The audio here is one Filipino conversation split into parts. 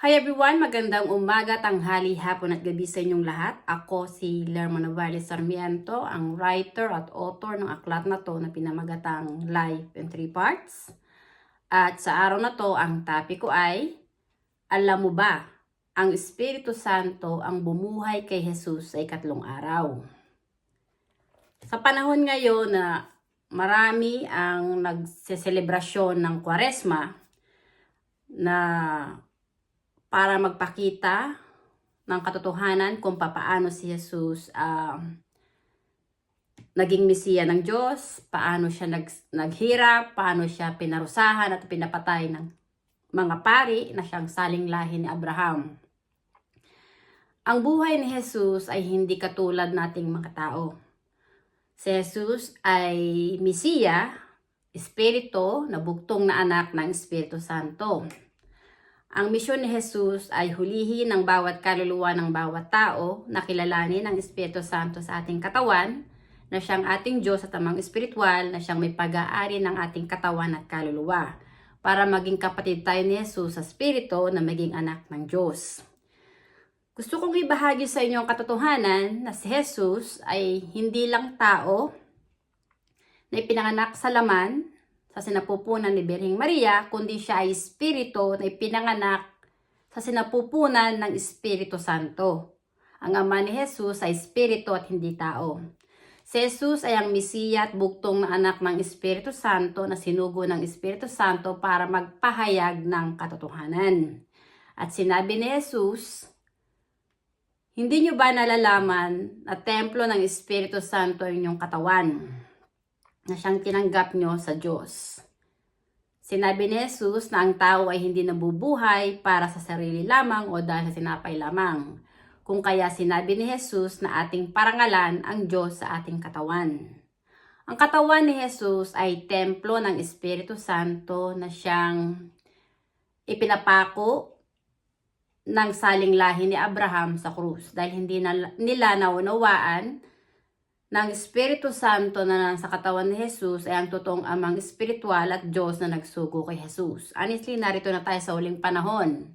Hi everyone! Magandang umaga, tanghali, hapon at gabi sa inyong lahat. Ako si Lerma Novales Sarmiento, ang writer at author ng aklat na to na pinamagatang Life in 3 Parts. At sa araw na to, ang topic ko ay, alam mo ba, ang Espiritu Santo ang bumuhay kay Jesus sa ikatlong araw. Sa panahon ngayon na marami ang nagseselebrasyon ng Kwaresma na para magpakita ng katotohanan kung paano si Jesus naging Mesiya ng Diyos, paano siya naghirap, paano siya pinarusahan at pinapatay ng mga pari na siyang saling lahi ni Abraham. Ang buhay ni Jesus ay hindi katulad nating mga tao. Si Jesus ay Mesiya, Espiritu na bugtong na anak ng Espiritu Santo. Ang misyon ni Jesus ay hulihin ng bawat kaluluwa ng bawat tao na kilalanin ang Espiritu Santo sa ating katawan, na siyang ating Diyos at amang espiritual, na siyang may pag-aari ng ating katawan at kaluluwa, para maging kapatid tayo ni Jesus sa Espiritu na maging anak ng Diyos. Gusto kong ibahagi sa inyo ang katotohanan na si Jesus ay hindi lang tao na ipinanganak sa laman, sa sinapupunan ni Birheng Maria, kundi siya ay Espiritu na ipinanganak sa sinapupunan ng Espiritu Santo. Ang ama ni Jesus ay Espiritu at hindi tao. Si Jesus ay ang Mesiya at bugtong na anak ng Espiritu Santo na sinugo ng Espiritu Santo para magpahayag ng katotohanan. At sinabi ni Jesus, hindi nyo ba nalalaman na templo ng Espiritu Santo ay inyong katawan, na siyang tinanggap nyo sa Diyos? Sinabi ni Jesus na ang tao ay hindi nabubuhay para sa sarili lamang o dahil sa sinapay lamang. Kung kaya sinabi ni Jesus na ating parangalan ang Diyos sa ating katawan. Ang katawan ni Jesus ay templo ng Espiritu Santo na siyang ipinapako ng saling lahi ni Abraham sa krus, dahil hindi nila naunawaan ng Espiritu Santo na nasa katawan ni Jesus ay ang totoong amang espiritual at Diyos na nagsugo kay Jesus. Honestly, narito na tayo sa uling panahon.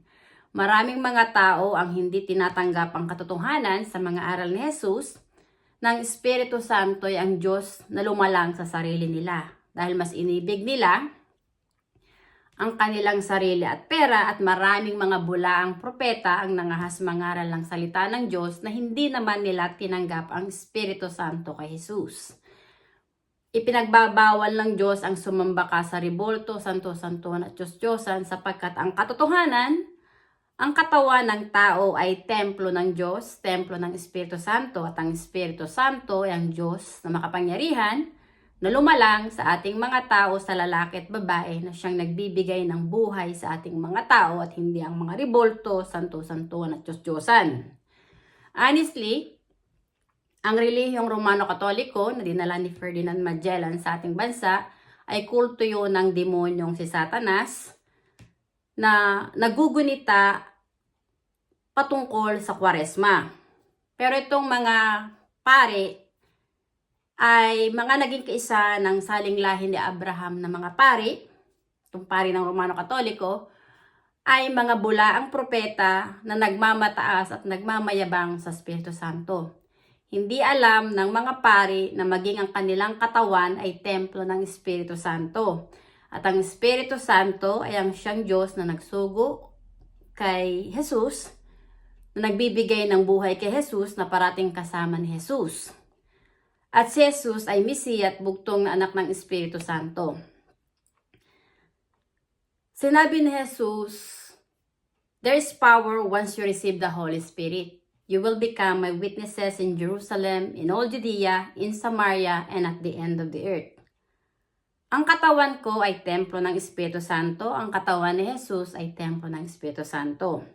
Maraming mga tao ang hindi tinatanggap ang katotohanan sa mga aral ni Jesus ng Espiritu Santo ay ang Diyos na lumalang sa sarili nila, dahil mas inibig nila ang kanilang sarili at pera, at maraming mga bulaang propeta ang nangahas mangaral ng salita ng Diyos na hindi naman nila tinanggap ang Espiritu Santo kay Jesus. Ipinagbabawal ng Diyos ang sumamba ka sa ribolto, santo-santuan at Diyos-Diyosan, sapagkat ang katotohanan, ang katawan ng tao ay templo ng Diyos, templo ng Espiritu Santo, at ang Espiritu Santo ay ang Diyos na makapangyarihan na lumalang sa ating mga tao, sa lalaki at babae, na siyang nagbibigay ng buhay sa ating mga tao at hindi ang mga ribolto, santo-santuan at Diyos-Diyosan. Honestly, ang relihiyong Romano-Katoliko na dinala ni Ferdinand Magellan sa ating bansa ay kulto yun ng demonyong si Satanas na nagugunita patungkol sa Kwaresma. Pero itong mga pari ay mga naging kaisa ng saling lahi ni Abraham na mga pari, itong pari ng Romano-Katoliko, ay mga bulaang propeta na nagmamataas at nagmamayabang sa Espiritu Santo. Hindi alam ng mga pari na maging ang kanilang katawan ay templo ng Espiritu Santo. At ang Espiritu Santo ay ang siyang Diyos na nagsugo kay Jesus, na nagbibigay ng buhay kay Jesus, na parating kasama ni Jesus. At si Jesus ay Mesiya at bugtong na anak ng Espiritu Santo. Sinabi ni Jesus, there is power once you receive the Holy Spirit. You will become my witnesses in Jerusalem, in all Judea, in Samaria, and at the end of the earth. Ang katawan ko ay templo ng Espiritu Santo. Ang katawan ni Jesus ay templo ng Espiritu Santo.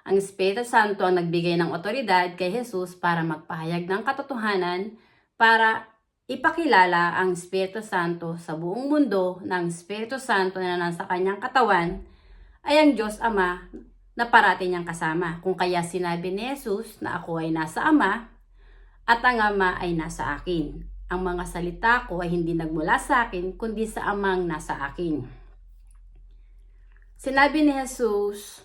Ang Espiritu Santo ang nagbigay ng otoridad kay Jesus para magpahayag ng katotohanan, para ipakilala ang Espiritu Santo sa buong mundo, na ang Espiritu Santo na nasa kanyang katawan ay ang Diyos Ama na parati niyang kasama. Kung kaya sinabi ni Jesus na ako ay nasa Ama at ang Ama ay nasa akin. Ang mga salita ko ay hindi nagmula sa akin, kundi sa Amang nasa akin. Sinabi ni Jesus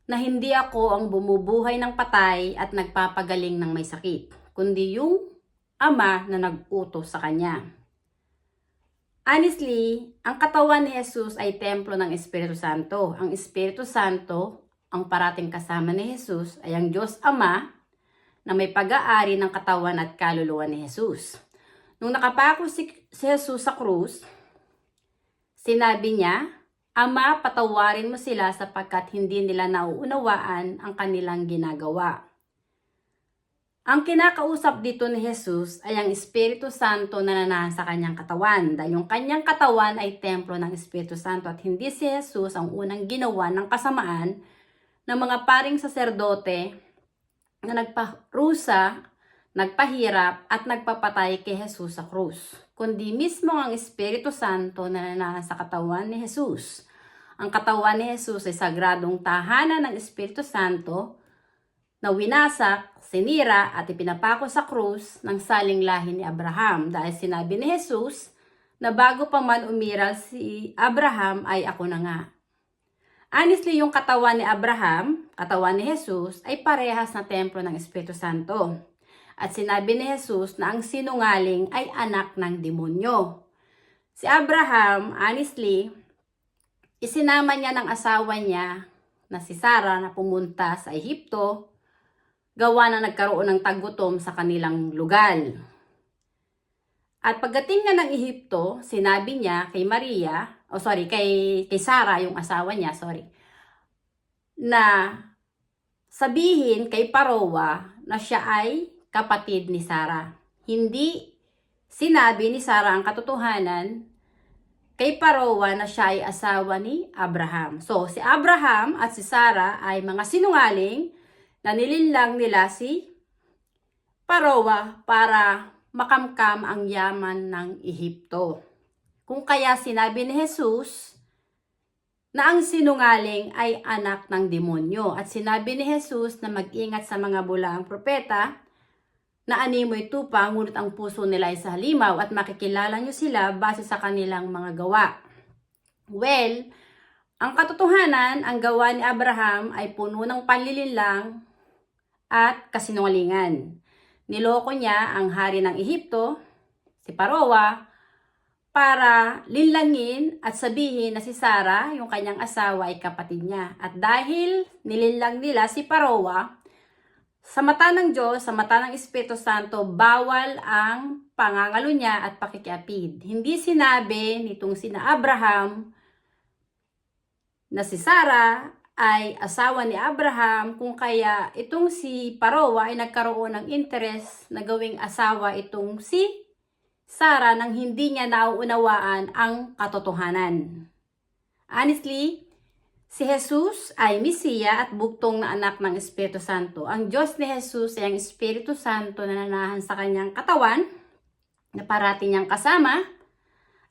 na hindi ako ang bumubuhay ng patay at nagpapagaling ng may sakit, kundi yung Ama na nag-utos sa Kanya. Honestly, ang katawan ni Jesus ay templo ng Espiritu Santo. Ang Espiritu Santo, ang parating kasama ni Jesus, ay ang Diyos Ama na may pag-aari ng katawan at kaluluwa ni Jesus. Nung nakapako si Jesus sa krus, sinabi niya, Ama, patawarin mo sila sapagkat hindi nila nauunawaan ang kanilang ginagawa. Ang kinakausap dito ni Jesus ay ang Espiritu Santo na nanasa sa kanyang katawan. Dahil yung kanyang katawan ay templo ng Espiritu Santo at hindi si Jesus ang unang ginawa ng kasamaan ng mga paring saserdote na nagparusa, nagpahirap at nagpapatay kay Jesus sa krus, kundi mismo ang Espiritu Santo na nanasa sa katawan ni Jesus. Ang katawan ni Jesus ay sagradong tahanan ng Espiritu Santo na winasak, sinira at ipinapako sa krus ng saling lahi ni Abraham dahil sinabi ni Jesus na bago pa man umiral si Abraham ay ako na nga. Honestly, yung katawan ni Abraham, katawan ni Jesus, ay parehas na templo ng Espiritu Santo. At sinabi ni Jesus na ang sinungaling ay anak ng demonyo. Si Abraham, honestly, isinama niya ng asawa niya na si Sarah na pumunta sa Ehipto, gawa na nagkaroon ng tagutom sa kanilang lugar. At pagdating nga ng Ehipto, sinabi niya kay kay Sarah, yung asawa niya, na sabihin kay Parowa na siya ay kapatid ni Sarah. Hindi sinabi ni Sarah ang katotohanan kay Parowa na siya ay asawa ni Abraham. So, si Abraham at si Sarah ay mga sinungaling na nilinlang nila si Parowa para makamkam ang yaman ng Ehipto. Kung kaya sinabi ni Jesus na ang sinungaling ay anak ng demonyo. At sinabi ni Jesus na mag-ingat sa mga bulaang propeta na animoy tupa, ngunit ang puso nila ay sa halimaw at makikilala nyo sila base sa kanilang mga gawa. Well, ang katotohanan, ang gawa ni Abraham ay puno ng panlilinlang at kasinungalingan. Niloko niya ang hari ng Ehipto, si Parowa, para linlangin at sabihin na si Sarah, yung kanyang asawa, ay kapatid niya. At dahil nilinlang nila si Parowa, sa mata ng Diyos, sa mata ng Espiritu Santo, bawal ang pangangalo niya at pakikiapid. Hindi sinabi nitong sina Abraham na si Sarah ay asawa ni Abraham, kung kaya itong si Parowa ay nagkaroon ng interest na gawing asawa itong si Sarah nang hindi niya nauunawaan ang katotohanan. Honestly, si Jesus ay Mesiya at buktong na anak ng Espiritu Santo. Ang Diyos ni Jesus ay ang Espiritu Santo na nanahan sa kanyang katawan, na parati niyang kasama,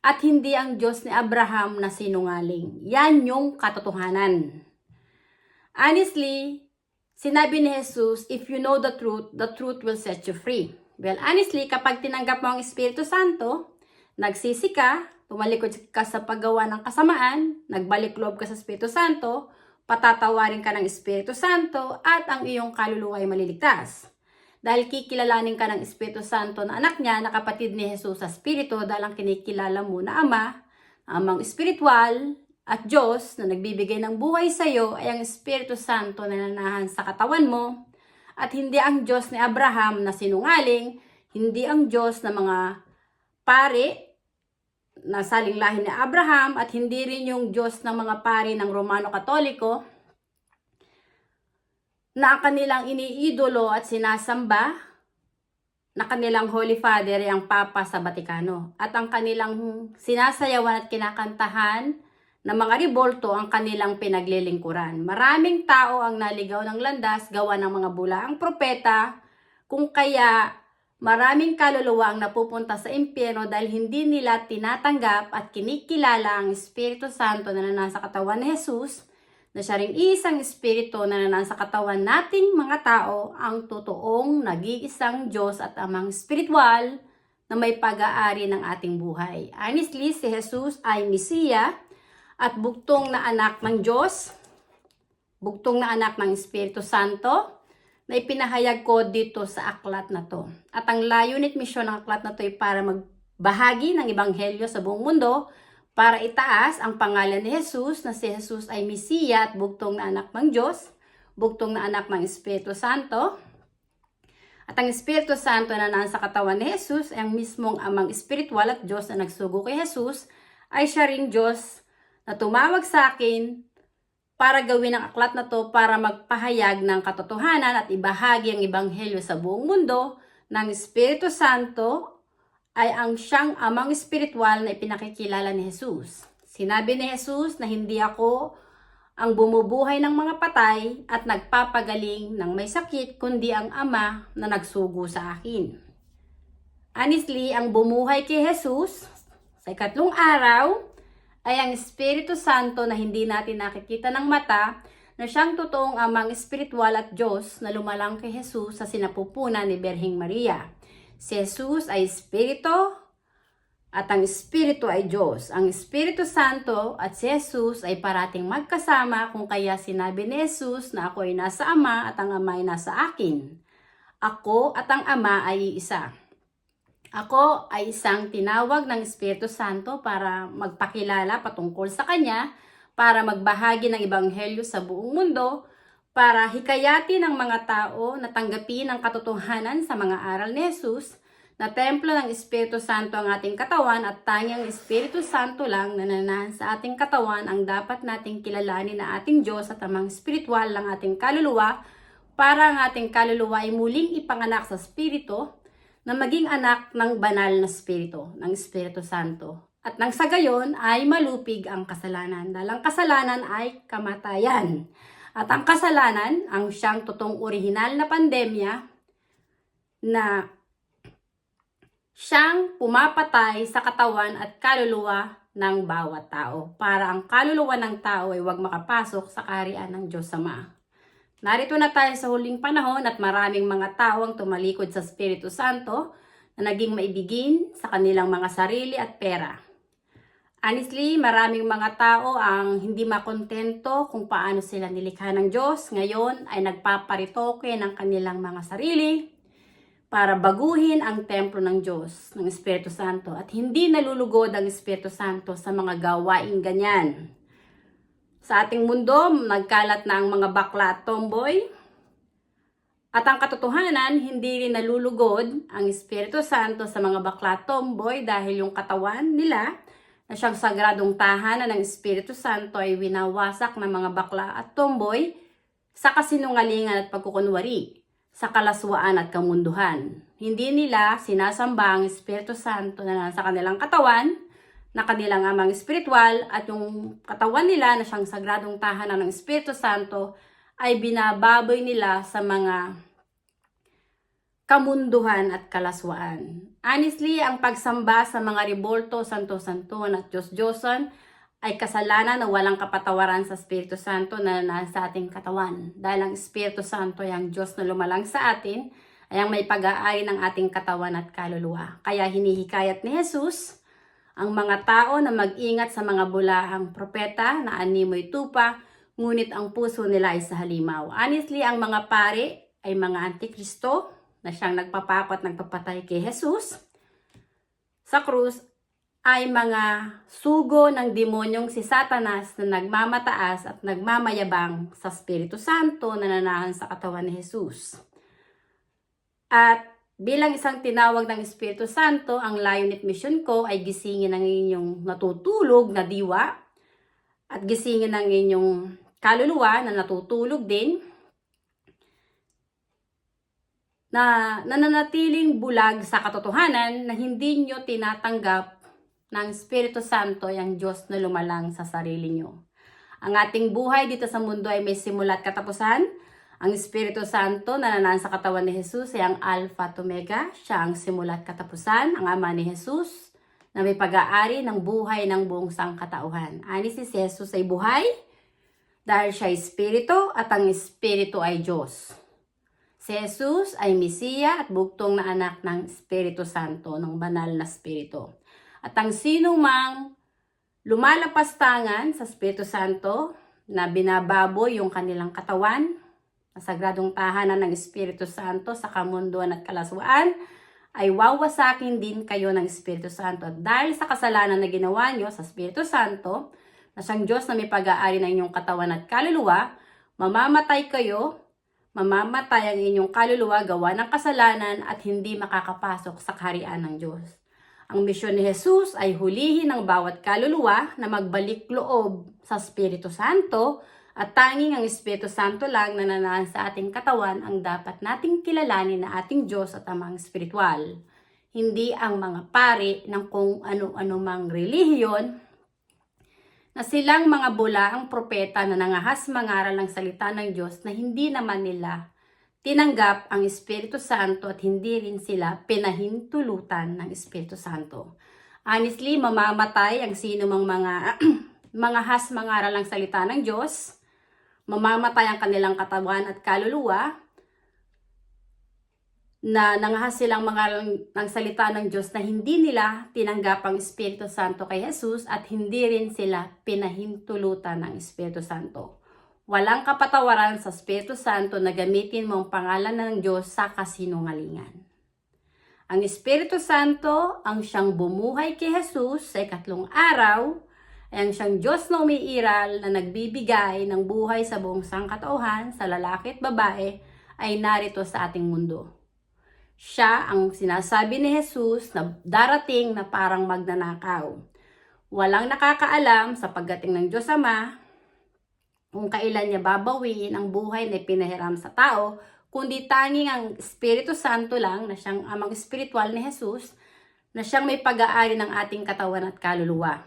at hindi ang Diyos ni Abraham na sinungaling. Yan yung katotohanan. Honestly, sinabi ni Jesus, if you know the truth will set you free. Well, honestly, kapag tinanggap mo ang Espiritu Santo, nagsisi ka, tumalikod ka sa paggawa ng kasamaan, nagbalik loob ka sa Espiritu Santo, patatawarin ka ng Espiritu Santo, at ang iyong kaluluwa ay maliligtas. Dahil kikilalanin ka ng Espiritu Santo na anak niya, na kapatid ni Jesus sa Espiritu, dahil ang kinikilala mo na Ama, Amang Espiritual, at Diyos na nagbibigay ng buhay sa iyo ay ang Espiritu Santo na nanahan sa katawan mo, at hindi ang Diyos ni Abraham na sinungaling, hindi ang Diyos na mga pari na saling lahi ni Abraham, at hindi rin yung Diyos ng mga pari ng Romano Katoliko na ang kanilang iniidolo at sinasamba na kanilang Holy Father ay ang Papa sa Batikano, at ang kanilang sinasayawan at kinakantahan na mga ribolto ang kanilang pinaglilingkuran. Maraming tao ang naligaw ng landas gawa ng mga bulaang propeta, kung kaya maraming kaluluwa ang napupunta sa impyerno dahil hindi nila tinatanggap at kinikilala ang Espiritu Santo na nasa katawan ni Jesus, na siya ring isang Espiritu na nasa katawan nating mga tao, ang totoong nag-iisang Diyos at Amang Espiritual na may pag-aari ng ating buhay. Honestly, si Jesus ay Mesiya at buktong na anak ng Diyos bugtong na anak ng Espiritu Santo, na ipinahayag ko dito sa aklat na to. At ang layunin at misyon ng aklat na to ay para magbahagi ng Ebanghelyo sa buong mundo, para itaas ang pangalan ni Jesus, na si Jesus ay Mesiya at bugtong na anak ng Diyos, bugtong na anak ng Espiritu Santo. At ang Espiritu Santo na nasa katawan ni Jesus, ay ang mismong amang espiritual at Diyos na nagsugo kay Jesus, ay siya ring Diyos na tumawag sa akin para gawin ang aklat na to para magpahayag ng katotohanan at ibahagi ang Ebanghelyo sa buong mundo ng Espiritu Santo ay ang siyang amang espiritual na ipinakikilala ni Jesus. Sinabi ni Jesus na hindi ako ang bumubuhay ng mga patay at nagpapagaling ng may sakit, kundi ang Ama na nagsugo sa akin. Honestly, ang bumuhay kay Jesus sa ikatlong araw ay ang Espiritu Santo na hindi natin nakikita ng mata, na siyang totoong amang espiritual at Diyos na lumalang kay Jesus sa sinapupunan ni Birheng Maria. Si Jesus ay Espiritu at ang Espiritu ay Diyos. Ang Espiritu Santo at si Jesus ay parating magkasama, kung kaya sinabi ni Jesus na ako ay nasa Ama at ang Ama ay nasa akin. Ako at ang Ama ay isa. Ako ay isang tinawag ng Espiritu Santo para magpakilala patungkol sa Kanya, para magbahagi ng Ebanghelyo sa buong mundo, para hikayatin ng mga tao na tanggapin ang katotohanan sa mga aral ni Jesus, na templo ng Espiritu Santo ang ating katawan at tanging Espiritu Santo lang na nananahan sa ating katawan ang dapat nating kilalanin na ating Diyos at amang espiritual ng ating kaluluwa, para ang ating kaluluwa ay muling ipanganak sa Espiritu, na maging anak ng banal na Espiritu, ng Espiritu Santo. At nang sa gayon ay malupig ang kasalanan, dahil ang kasalanan ay kamatayan. At ang kasalanan, ang siyang totoong orihinal na pandemya, na siyang pumapatay sa katawan at kaluluwa ng bawat tao, para ang kaluluwa ng tao ay huwag makapasok sa kaharian ng Diyos Ama. Narito na tayo sa huling panahon at maraming mga tao ang tumalikod sa Espiritu Santo na naging maibigin sa kanilang mga sarili at pera. Honestly, maraming mga tao ang hindi makontento kung paano sila nilikha ng Diyos. Ngayon ay nagpaparitoke ng kanilang mga sarili para baguhin ang templo ng Diyos, ng Espiritu Santo. At hindi nalulugod ang Espiritu Santo sa mga gawaing ganyan. Sa ating mundo, nagkalat na ang mga bakla at tomboy. At ang katotohanan, hindi rin nalulugod ang Espiritu Santo sa mga bakla at tomboy, dahil yung katawan nila na siyang sagradong tahanan ng Espiritu Santo ay winawasak ng mga bakla at tomboy sa kasinungalingan at pagkukunwari, sa kalaswaan at kamunduhan. Hindi nila sinasamba ang Espiritu Santo na nasa kanilang katawan, na kanilang amang espiritual, at yung katawan nila na siyang sagradong tahanan ng Espiritu Santo ay binababoy nila sa mga kamunduhan at kalaswaan. Honestly, ang pagsamba sa mga ribolto, santo-santuan at Diyos-Diyosan ay kasalanan na walang kapatawaran sa Espiritu Santo na nasa ating katawan. Dahil ang Espiritu Santo ay ang Diyos na lumalang sa atin, ay ang may pag-aari ng ating katawan at kaluluwa. Kaya hinihikayat ni Jesus ang mga tao na mag-ingat sa mga bulahang propeta na animoy tupa, ngunit ang puso nila ay sa halimaw. Honestly, ang mga pari ay mga antikristo na siyang nagpapako at nagpapatay kay Jesus sa krus, ay mga sugo ng demonyong si Satanas na nagmamataas at nagmamayabang sa Espiritu Santo na nananahan sa katawan ni Jesus. At bilang isang tinawag ng Espiritu Santo, ang layunin at misyon ko ay gisingin ang inyong natutulog na diwa at gisingin ang inyong kaluluwa na natutulog din, na nananatiling bulag sa katotohanan na hindi nyo tinatanggap ng Espiritu Santo yung Diyos na lumalang sa sarili nyo. Ang ating buhay dito sa mundo ay may simula at katapusan. Ang Espiritu Santo na nananahan sa katawan ni Jesus ay ang Alpha at Omega. Siya ang simula at katapusan, ang Ama ni Jesus na may pag-aari ng buhay ng buong sangkatauhan. Ani si Jesus ay buhay dahil siya ay Espiritu at ang Espiritu ay Diyos. Si Jesus ay Mesiya at bugtong na anak ng Espiritu Santo, ng banal na Espiritu. At ang sino mang lumalapastangan sa Espiritu Santo na binababoy yung kanilang katawan, na sagradong tahanan ng Espiritu Santo sa kamunduan at kalaswaan, ay wawasakin din kayo ng Espiritu Santo. At dahil sa kasalanan na ginawa nyo sa Espiritu Santo, na siyang Diyos na may pag-aari ng inyong katawan at kaluluwa, mamamatay kayo, mamamatay ang inyong kaluluwa gawa ng kasalanan at hindi makakapasok sa kaharian ng Diyos. Ang misyon ni Jesus ay hulihin ang bawat kaluluwa na magbalik loob sa Espiritu Santo, at tanging ang Espiritu Santo lang na nanaan sa ating katawan ang dapat nating kilalanin na ating Diyos at Amang Espiritual. Hindi ang mga pari ng kung ano-ano mang relihiyon na silang mga bulaang propeta na nangahas mangaral ng salita ng Diyos na hindi naman nila tinanggap ang Espiritu Santo at hindi rin sila pinahintulutan ng Espiritu Santo. Honestly, mamamatay ang sino mang mga mga has mangaral ng salita ng Diyos. Mamamatay ang kanilang katawan at kaluluwa na nangahas silang mangaral ng salita ng Diyos na hindi nila tinanggap ang Espiritu Santo kay Jesus at hindi rin sila pinahintulutan ng Espiritu Santo. Walang kapatawaran sa Espiritu Santo na gamitin mo ang pangalan ng Diyos sa kasinungalingan. Ang Espiritu Santo ang siyang bumuhay kay Jesus sa ikatlong araw, ay ang siyang Diyos na umiiral na nagbibigay ng buhay sa buong sangkatauhan sa lalaki at babae ay narito sa ating mundo. Siya ang sinasabi ni Jesus na darating na parang magnanakaw. Walang nakakaalam sa pagdating ng Diyos Ama kung kailan niya babawiin ang buhay na pinahiram sa tao, kundi tanging ang Espiritu Santo lang na siyang amang espiritual ni Jesus na siyang may pag-aari ng ating katawan at kaluluwa.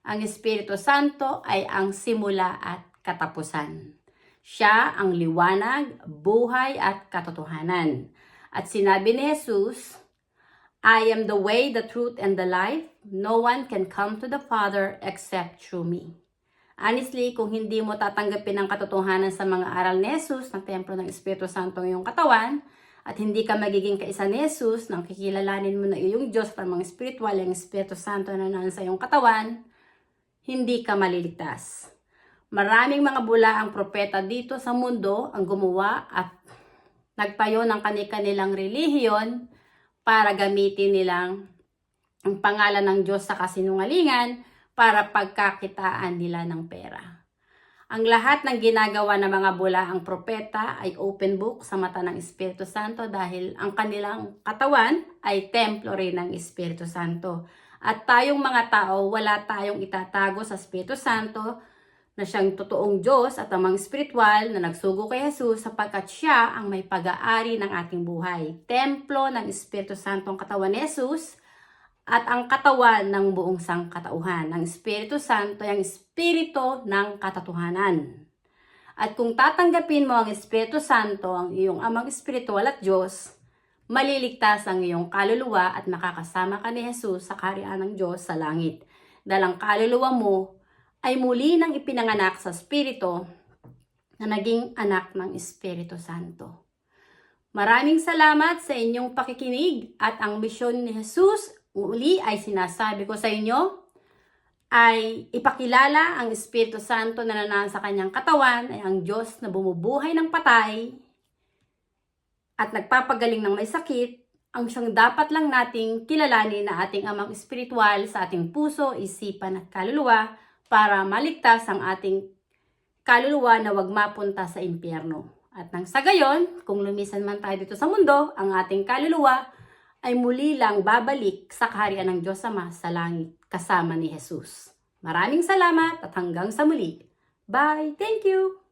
Ang Espiritu Santo ay ang simula at katapusan. Siya ang liwanag, buhay at katotohanan. At sinabi ni Jesus, I am the way, the truth, and the life. No one can come to the Father except through me. Honestly, kung hindi mo tatanggapin ang katotohanan sa mga aral ni Jesus ng templo ng Espiritu Santo ng iyong katawan, at hindi ka magiging kaisa ni Jesus nang kikilalanin mo na iyong Diyos at mga espiritual, ang Espiritu Santo na naan sa iyong katawan, hindi ka maliligtas. Maraming mga bulaang propeta dito sa mundo ang gumawa at nagtayo ng kanilang relihiyon para gamitin nilang ang pangalan ng Diyos sa kasinungalingan para pagkakitaan nila ng pera. Ang lahat ng ginagawa ng mga bulaang propeta ay open book sa mata ng Espiritu Santo dahil ang kanilang katawan ay templo rin ng Espiritu Santo. At tayong mga tao, wala tayong itatago sa Espiritu Santo na siyang totoong Diyos at amang espiritual na nagsugo kay Jesus sapagkat siya ang may pag-aari ng ating buhay. Templo ng Espiritu Santo ang katawan ni Jesus at ang katawan ng buong sangkatauhan. Ang Espiritu Santo ay ang espiritu ng katotohanan. At kung tatanggapin mo ang Espiritu Santo, ang iyong amang espiritual at Diyos, maliligtas ang iyong kaluluwa at makakasama ka ni Jesus sa kaharian ng Diyos sa langit. Dahil ang kaluluwa mo ay muli nang ipinanganak sa Espiritu na naging anak ng Espiritu Santo. Maraming salamat sa inyong pakikinig at ang misyon ni Jesus uli ay sinasabi ko sa inyo ay ipakilala ang Espiritu Santo na nanaan sa kanyang katawan ay ang Diyos na bumubuhay ng patay at nagpapagaling ng may sakit, ang siyang dapat lang nating kilalanin na ating amang espiritual sa ating puso, isipan at kaluluwa para maligtas ang ating kaluluwa na wag mapunta sa impyerno. At nang sa gayon, kung lumisan man tayo dito sa mundo, ang ating kaluluwa ay muli lang babalik sa kaharian ng Diyos Ama sa langit kasama ni Jesus. Maraming salamat at hanggang sa muli. Bye! Thank you!